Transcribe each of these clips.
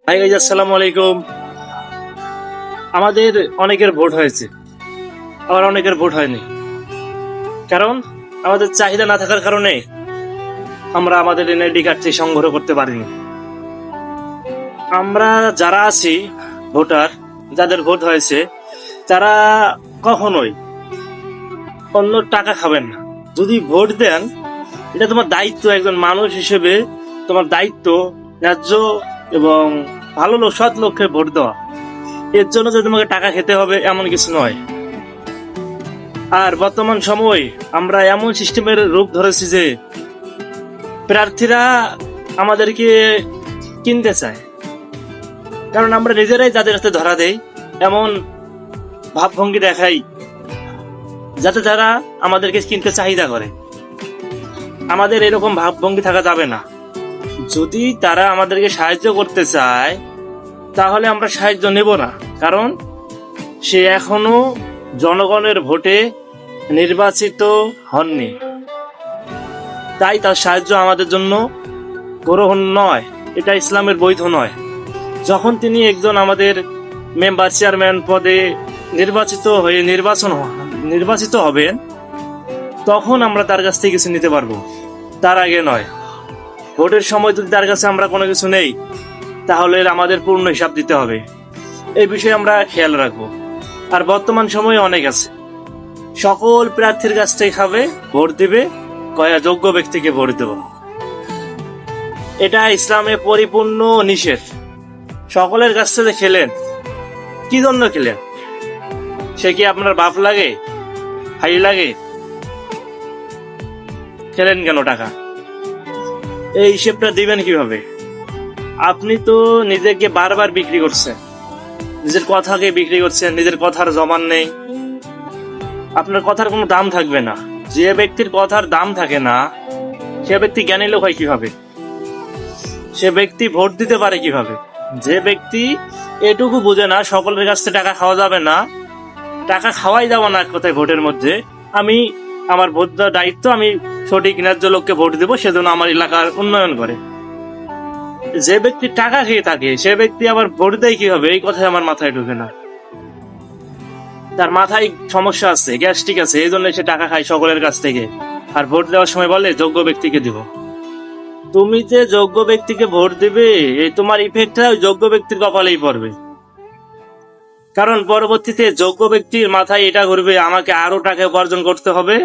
Hi guys, আসসালামু আলাইকুম। আমাদের অনেকের ভোট হয়েছে, আবার অনেকের ভোট হয়নি। কারণ আমাদের চাহিদা না থাকার কারণে আমরা আমাদের এনআইডি কার্ডটি সংগ্রহ করতে পারিনি। আমরা যারা আছি ভোটার, যাদের ভোট হয়েছে, তারা কখনোই অন্য টাকা খাবেন না। যদি ভোট দেন, এটা তোমার দায়িত্ব, একজন মানুষ হিসেবে তোমার দায়িত্ব ন্যায্য এবং ভালো লোক, সৎ লোককে ভোট দেওয়া। এর জন্য যে তোমাকে টাকা খেতে হবে এমন কিছু নয়। আর বর্তমান সময় আমরা এমন সিস্টেমের রূপ ধরেছি যে প্রার্থীরা আমাদেরকে কিনতে চায়, কারণ আমরা নিজেরাই যাদের হাতে ধরা দেই, এমন ভাবভঙ্গি দেখাই যাতে তারা আমাদেরকে কিনতে চাহিদা করে। আমাদের এরকম ভাবভঙ্গি থাকা যাবে না। যদি তারা আমাদেরকে সাহায্য করতে চায় তাহলে আমরা সাহায্য নেব না, কারণ সে এখনো জনগণের ভোটে নির্বাচিত হননি। তাই তার সাহায্য আমাদের জন্য গ্রহণ নয়, এটা ইসলামের বৈধ নয়। যখন তিনি একজন আমাদের মেম্বার, চেয়ারম্যান পদে নির্বাচিত হবেন, তখন আমরা তার কাছ থেকে কিছু নিতে পারবো, তার আগে নয়। ভোটের সময় যদি তার কাছে আমরা কোনো কিছু নেই, তাহলে আমাদের পূর্ণ হিসাব দিতে হবে। এই বিষয়ে আমরা খেয়াল রাখবো। আর বর্তমান সময়ে অনেক আছে, সকল প্রার্থীর কাছ থেকে খাবে, ভোট দিবে, কয়া যোগ্য ব্যক্তিকে ভোট দেব। এটা ইসলামে পরিপূর্ণ নিষেধ। সকলের কাছ থেকে খেলেন, কি জন্য খেলেন? সে কি আপনার বাপ লাগে, ভাই লাগে? খেলেন কেন টাকা? এই হিসেবটা দিবেন কিভাবে? আপনি তো নিজেকে বারবার বিক্রি করছেন, নিজের কথাকে বিক্রি করছেন, নিজের কথার জমান নেই, আপনার কথার কোনো দাম থাকবে না। যে ব্যক্তির কথার দাম থাকে না, সে ব্যক্তি জ্ঞানী লোক হয় কিভাবে? সে ব্যক্তি ভোট দিতে পারে কিভাবে? যে ব্যক্তি এটুকু বুঝে না সকলের কাছ থেকে টাকা খাওয়া যাবে না, টাকা খাওয়াই যাবো না কোথায় ভোটের মধ্যে, আমি আমার ভোট দেওয়ার দায়িত্ব, আমি সঠিক ন্যায্য লোককে ভোট দেবো, সেজন্য আমার এলাকার উন্নয়ন করে। যে ব্যক্তি টাকা খেয়ে থাকে সে ব্যক্তি আবার ভোট দেয় কিভাবে? এই কথাই আমার মাথায় ঢুকে না। তার মাথায় সমস্যা আছে, গ্যাস্ট্রিক আছে, এই জন্য সে টাকা খায় সকলের কাছ থেকে, আর ভোট দেওয়ার সময় বলে যোগ্য ব্যক্তিকে দিব। তুমি যে যোগ্য ব্যক্তিকে ভোট দিবে, এই তোমার ইফেক্টটা ওই যোগ্য ব্যক্তির কপালেই পড়বে। কারণ পরবর্তীতে যোগ্য ব্যক্তির মাথায় এটা ঘুরবে, আমাকে আরো টাকা উপার্জন করতে হবে,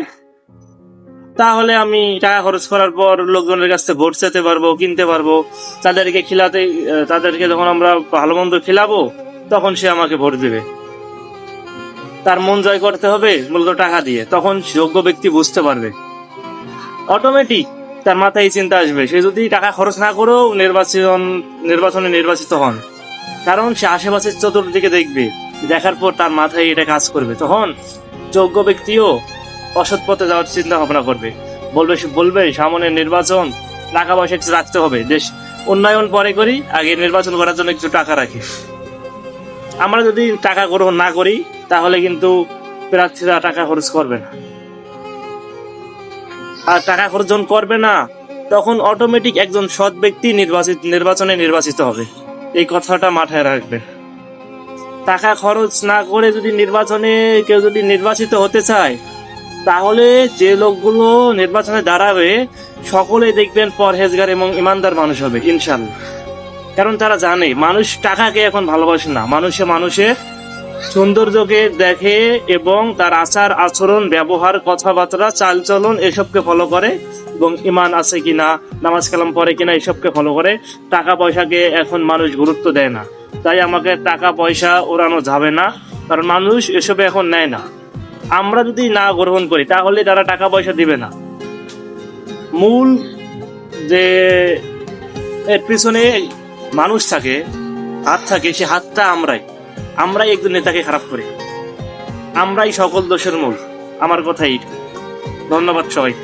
তাহলে আমি টাকা খরচ করার পর লোকজনের কাছ থেকে ভোট চেতে পারবো, কিনতে পারবো, তাদেরকে যখন আমরা ভালো মন্দ খিলাবো, তখন সে আমাকে ভোট দেবে। তার মন জয় করতে হবে মূলত টাকা দিয়ে। তখন যোগ্য ব্যক্তি বুঝতে পারবে, অটোমেটিক তার মাথায় চিন্তা আসবে, সে যদি টাকা খরচ না করেও নির্বাচনে নির্বাচিত হন, কারণ সে আশেপাশের চতুর্দিকে দেখবে, দেখার পর তার মাথায় এটা কাজ করবে। তখন যোগ্য ব্যক্তিও অসৎ পথে যাওয়ার চিন্তা ভাবনা করবে, বলবে সামনে নির্বাচন, টাকা পয়সা কিছু রাখতে হবে, দেশ উন্নয়ন পরে করি, আগে নির্বাচন করার জন্য কিছু টাকা রাখি। আমরা যদি টাকা গ্রহণ না করি, তাহলে কিন্তু প্রার্থীরা টাকা খরচ করবে না। আর টাকা খরচ যখন করবে না, তখন অটোমেটিক একজন সৎ ব্যক্তি নির্বাচনে নির্বাচিত হবে। এই কথাটা মাথায় রাখবেন। টাকা খরচ না করে যদি কেউ যদি নির্বাচিত হতে চায়, তাহলে যে লোকগুলো নির্বাচনে দাঁড়াবে সকলে দেখবেন পরহেজগার এবং ইমানদার মানুষ হবে ইনশাল্লাহ। কারণ তারা জানে মানুষ টাকাকে এখন ভালোবাসে না, মানুষের সৌন্দর্যকে দেখে এবং তার আচার আচরণ, ব্যবহার, কথাবার্তা, চালচলন এসবকে ফলো করে, এবং ইমান আছে কিনা, নামাজ কালাম পড়ে কিনা এসবকে ফলো করে। টাকা পয়সাকে এখন মানুষ গুরুত্ব দেয় না। তাই আমাকে টাকা পয়সা ওড়ানো যাবে না, কারণ মানুষ এসবে এখন নেয় না। আমরা যদি না গ্রহণ করি, তাহলে তারা টাকা পয়সা দিবে না। মূল যে এর পিছনে মানুষ থাকে, হাত থাকে, সে হাতটা আমরাই একজন নেতাকে খারাপ করি, আমরাই সকল দোষের মূল। আমার কথাই। ধন্যবাদ সবাই।